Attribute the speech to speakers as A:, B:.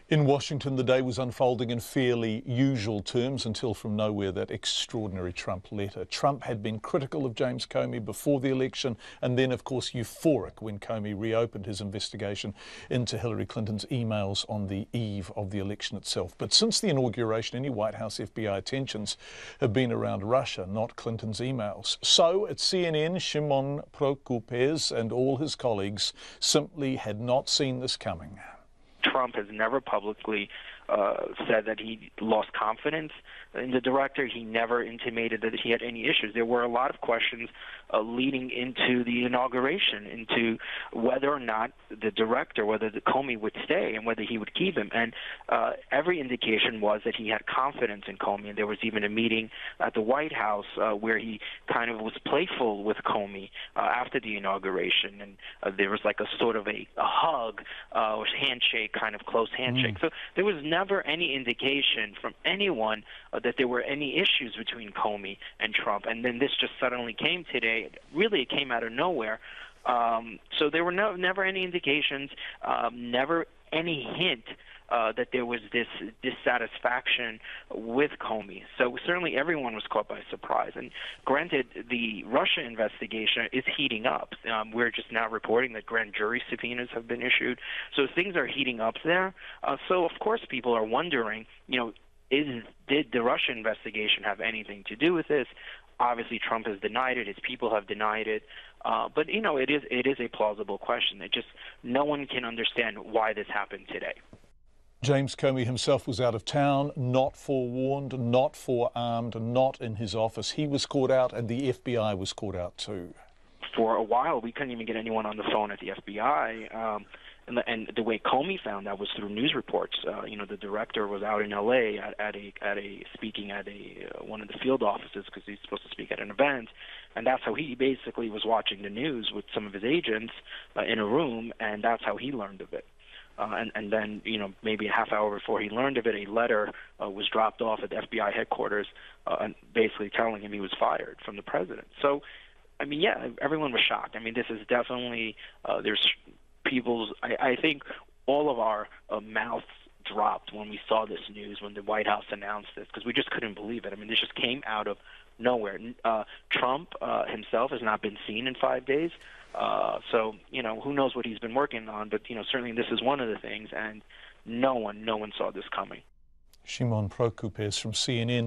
A: In Washington, the day was unfolding in fairly usual terms until from nowhere that extraordinary Trump letter. Trump had been critical of James Comey before the election and then, of course, euphoric when Comey reopened his investigation into Hillary Clinton's emails on the eve of the election itself. But since the inauguration, any White House FBI attentions have been around Russia, not Clinton's emails. So at CNN, Shimon Prokupez and all his colleagues simply had not seen this coming.
B: Trump has never publicly said that he lost confidence in the director. He never intimated that he had any issues. There were a lot of questions leading into the inauguration, into whether or not the director, whether the Comey would stay and whether he would keep him. And every indication was that he had confidence in Comey. And there was even a meeting at the White House where he kind of was playful with Comey after the inauguration. And there was like a sort of a hug or handshake, kind of close handshake. So there was never any indication from anyone that there were any issues between Comey and Trump. And then this just suddenly came today. Really, it came out of nowhere. So there were never any indications, never any hint that there was this dissatisfaction with Comey. So certainly everyone was caught by surprise. And granted, the Russia investigation is heating up. We're just now reporting that grand jury subpoenas have been issued. So things are heating up there. So, of course, people are wondering, did the Russia investigation have anything to do with this? Obviously, Trump has denied it. His people have denied it. But, it is a plausible question. It just no one can understand why this happened today.
A: James Comey himself was out of town, not forewarned, not forearmed, not in his office. He was caught out and the FBI was caught out too. For
B: a while, we couldn't even get anyone on the phone at the FBI. And the way Comey found that was through news reports. The director was out in L.A. speaking at one of the field offices because he's supposed to speak at an event, and that's how he basically was watching the news with some of his agents in a room, and that's how he learned of it. And then, maybe a half hour before he learned of it, a letter was dropped off at the FBI headquarters, basically telling him he was fired from the president. So, everyone was shocked. This is definitely there's. I think all of our mouths dropped when we saw this news, when the White House announced this, because we just couldn't believe it. This just came out of nowhere. Trump himself has not been seen in 5 days. So, who knows what he's been working on, but, certainly this is one of the things, and no one saw this coming.
A: Shimon Prokupez from CNN.